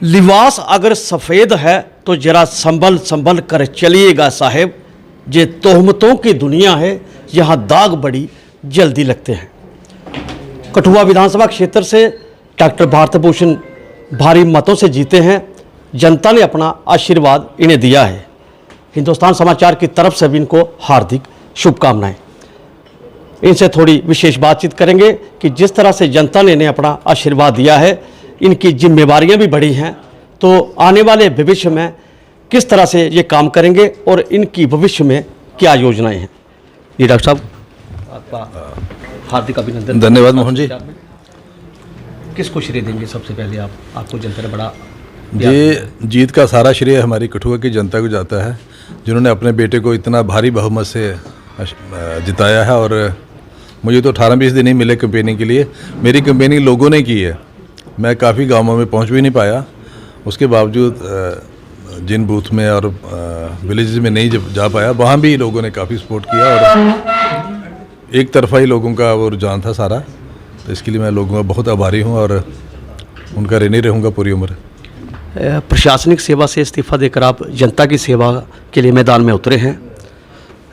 लिबास अगर सफ़ेद है तो जरा संभल संभल कर चलिएगा साहेब, ये तोहमतों की दुनिया है, यहाँ दाग बड़ी जल्दी लगते हैं। कठुआ विधानसभा क्षेत्र से डॉक्टर भारत भूषण भारी मतों से जीते हैं। जनता ने अपना आशीर्वाद इन्हें दिया है। हिंदुस्तान समाचार की तरफ से भी इनको हार्दिक शुभकामनाएं। इनसे थोड़ी विशेष बातचीत करेंगे कि जिस तरह से जनता ने इन्हें अपना आशीर्वाद दिया है, इनकी जिम्मेवारियां भी बढ़ी हैं, तो आने वाले भविष्य में किस तरह से ये काम करेंगे और इनकी भविष्य में क्या योजनाएं हैं। जी डॉक्टर साहब, आपका हार्दिक अभिनंदन। धन्यवाद मोहन जी। किसको श्रेय देंगे सबसे पहले? आपको जनता ने बड़ा ये जीत का सारा श्रेय हमारी कठुआ की जनता को जाता है, जिन्होंने अपने बेटे को इतना भारी बहुमत से जिताया है। और मुझे तो 18-20 दिन ही मिले कैंपेनिंग के लिए। मेरी कैंपेनिंग लोगों ने की है, मैं काफ़ी गांवों में पहुंच भी नहीं पाया। उसके बावजूद जिन बूथ में और विलेजेस में नहीं जा पाया, वहाँ भी लोगों ने काफ़ी सपोर्ट किया और एक तरफा ही लोगों का वो रुझान था सारा। तो इसके लिए मैं लोगों का बहुत आभारी हूँ और उनका ऋणी रहूँगा पूरी उम्र। प्रशासनिक सेवा से इस्तीफा देकर आप जनता की सेवा के लिए मैदान में उतरे हैं।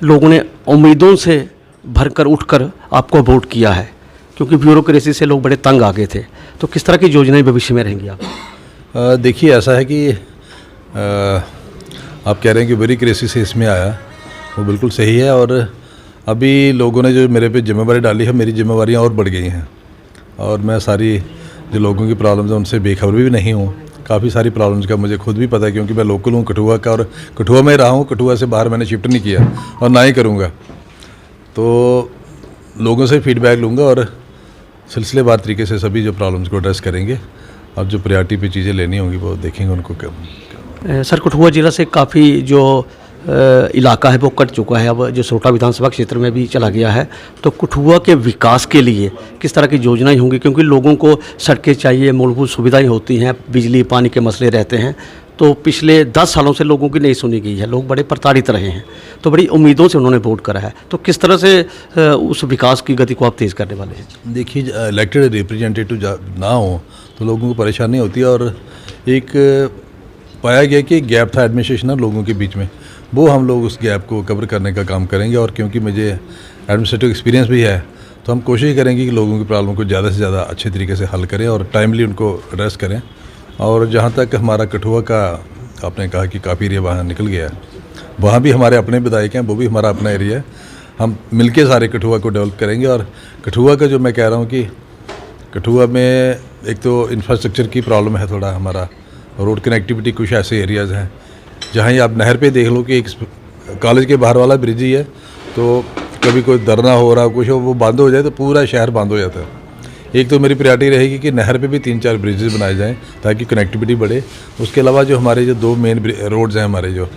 लोगों ने उम्मीदों से भरकर उठकर आपको वोट किया है, क्योंकि ब्यूरोक्रेसी से लोग बड़े तंग आ गए थे। तो किस तरह की योजनाएं भविष्य में रहेंगी आप? देखिए, ऐसा है कि आप कह रहे हैं कि ब्यूरोक्रेसी से इसमें आया, वो बिल्कुल सही है। और अभी लोगों ने जो मेरे पे जिम्मेवारी डाली है, मेरी जिम्मेवारियाँ और बढ़ गई हैं और मैं सारी जो लोगों की प्रॉब्लम्स हैं उनसे बेखबर भी नहीं हूँ। काफ़ी सारी प्रॉब्लम्स का मुझे खुद भी पता है, क्योंकि मैं लोकल हूँ कठुआ का और कठुआ में रहा हूँ। कठुआ से बाहर मैंने शिफ्ट नहीं किया और ना ही करूँगा। तो लोगों से फीडबैक लूँगा और सिलसिलेवार तरीके से सभी जो प्रॉब्लम्स को एड्रेस करेंगे। अब जो प्रायोरिटी पे चीज़ें लेनी होंगी वो देखेंगे उनको। सर, कठुआ जिला से काफ़ी जो इलाका है वो कट चुका है, अब जो सोटा विधानसभा क्षेत्र में भी चला गया है। तो कठुआ के विकास के लिए किस तरह की योजनाएं होंगी? क्योंकि लोगों को सड़कें चाहिए, मूलभूत सुविधाएं होती हैं, बिजली पानी के मसले रहते हैं। तो पिछले 10 सालों से लोगों की नहीं सुनी गई है, लोग बड़े प्रताड़ित रहे हैं। तो बड़ी उम्मीदों से उन्होंने वोट करा है। तो किस तरह से उस विकास की गति को आप तेज़ करने वाले हैं? देखिए, इलेक्टेड रिप्रेजेंटेटिव ना हो तो लोगों को परेशानी होती है। और एक पाया गया कि गैप था एडमिनिस्ट्रेशन और लोगों के बीच में, वो हम लोग उस गैप को कवर करने का काम करेंगे। और क्योंकि मुझे एडमिनिस्ट्रेटिव एक्सपीरियंस भी है, तो हम कोशिश करेंगे कि लोगों की प्रॉब्लम को ज़्यादा से ज़्यादा अच्छे तरीके से हल करें और टाइमली उनको एड्रेस करें। और जहाँ तक हमारा कठुआ का आपने कहा कि काफ़ी एरिया वहाँ निकल गया है, वहाँ भी हमारे अपने विधायक हैं, वो भी हमारा अपना एरिया है। हम मिलके सारे कठुआ को डेवलप करेंगे। और कठुआ का जो मैं कह रहा हूँ कि कठुआ में एक तो इंफ्रास्ट्रक्चर की प्रॉब्लम है थोड़ा, हमारा रोड कनेक्टिविटी कुछ ऐसे एरियाज़ हैं जहाँ ही आप नहर पे देख लो कि एक कॉलेज के बाहर वाला ब्रिज ही है, तो कभी कोई धरना हो रहा कुछ हो, वो बंद हो जाए तो पूरा शहर बंद हो जाता है। एक तो मेरी प्रायोरिटी रहेगी कि नहर पे भी 3-4 ब्रिजेस बनाए जाएं ताकि कनेक्टिविटी बढ़े। उसके अलावा जो हमारे जो 2 मेन रोड्स हैं हमारे, जो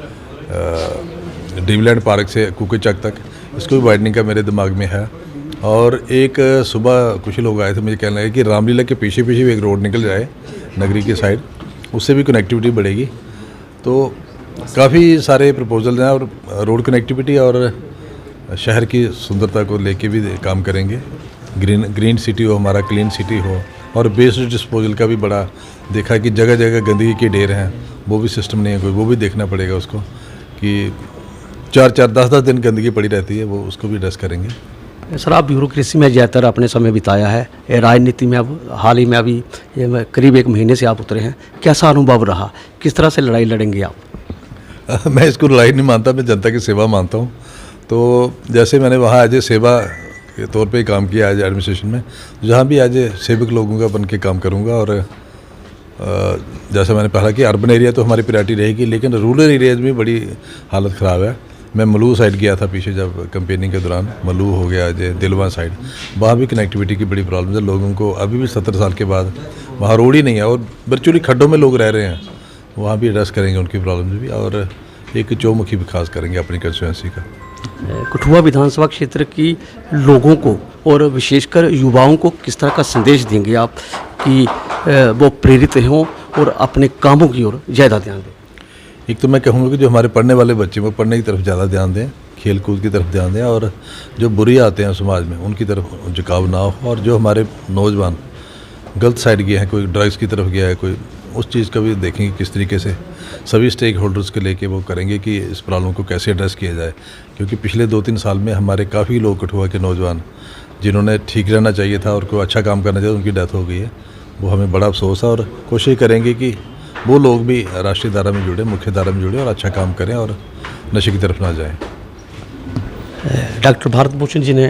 ड्रीमलैंड पार्क से कुकेचक तक, इसको भी वाइडनिंग का मेरे दिमाग में है। और एक सुबह कुछ लोग आए थे, मुझे कहने लगे कि रामलीला के पीछे पीछे भी एक रोड निकल जाए नगरी की साइड, उससे भी कनेक्टिविटी बढ़ेगी। तो काफ़ी सारे प्रपोजल हैं और रोड कनेक्टिविटी और शहर की सुंदरता को लेके भी काम करेंगे। ग्रीन सिटी हो, हमारा क्लीन सिटी हो। और वेस्ट डिस्पोजल का भी बड़ा देखा कि जगह जगह गंदगी के ढेर हैं, वो भी सिस्टम नहीं है कोई, वो भी देखना पड़ेगा उसको कि 4-4, 10-10 दिन गंदगी पड़ी रहती है, वो उसको भी एड्रेस करेंगे। सर, आप ब्यूरोक्रेसी में ज़्यादातर अपने समय बिताया है, राजनीति में अब हाल ही में अभी करीब 1 महीने से आप उतरे हैं, कैसा अनुभव रहा? किस तरह से लड़ाई लड़ेंगे आप? मैं इसको लड़ाई नहीं मानता, मैं जनता की सेवा मानता हूँ। तो जैसे मैंने वहाँ एज ए सेवा के तौर पे काम किया एज एडमिनिस्ट्रेशन में, जहाँ भी एज ए सेवक लोगों का बन के काम करूँगा। और जैसा मैंने पढ़ा कि अर्बन एरिया तो हमारी प्रायोरिटी रहेगी, लेकिन रूरल एरियाज़ में बड़ी हालत ख़राब है। मैं मलू साइड गया था पीछे जब कैंपेनिंग के दौरान, मलू हो गया, जो दिलवा साइड, वहाँ भी कनेक्टिविटी की बड़ी प्रॉब्लम है लोगों को। अभी भी 70 साल के बाद वहाँ रोड ही नहीं है और वर्चुअली खड्डों में लोग रह रहे हैं, वहाँ भी एड्रेस करेंगे उनकी प्रॉब्लम भी। और एक चौमुखी विकास करेंगे अपनी कंस्टिट्यूंसी का। कठुआ विधानसभा क्षेत्र की लोगों को और विशेषकर युवाओं को किस तरह का संदेश देंगे आप कि वो प्रेरित हों और अपने कामों की ओर ज़्यादा ध्यान दें? एक तो मैं कहूँगा कि जो हमारे पढ़ने वाले बच्चे वो पढ़ने की तरफ ज़्यादा ध्यान दें, खेल कूद की तरफ ध्यान दें। और जो बुरी आते हैं समाज में उनकी तरफ झुकाव ना हो। और जो हमारे नौजवान गलत साइड गए हैं, कोई ड्रग्स की तरफ गया है, कोई उस चीज़ का भी देखेंगे किस तरीके से सभी स्टेक होल्डर्स के लेके वो करेंगे कि इस प्रॉब्लम को कैसे एड्रेस किया जाए। क्योंकि पिछले 2-3 साल में हमारे काफ़ी लोग कठुआ के नौजवान जिन्होंने ठीक रहना चाहिए था और कोई अच्छा काम करना चाहिए, उनकी डेथ हो गई है। वो हमें बड़ा अफसोस है और कोशिश करेंगे कि वो लोग भी राष्ट्रीय धारा में जुड़े, मुख्य धारा में जुड़े और अच्छा काम करें और नशे की तरफ ना जाएं। डॉक्टर भारत भूषण जी ने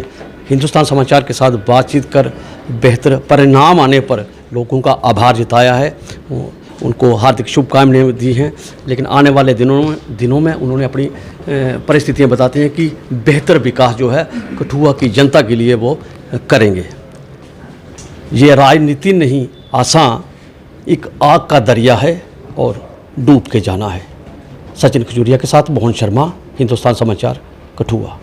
हिंदुस्तान समाचार के साथ बातचीत कर बेहतर परिणाम आने पर लोगों का आभार जताया है, उनको हार्दिक शुभकामनाएं दी हैं। लेकिन आने वाले दिनों में उन्होंने अपनी परिस्थितियां बताती हैं कि बेहतर विकास जो है कठुआ की जनता के लिए वो करेंगे। ये राजनीति नहीं, आसान एक आग का दरिया है और डूब के जाना है। सचिन खजूरिया के साथ मोहन शर्मा, हिंदुस्तान समाचार, कठुआ।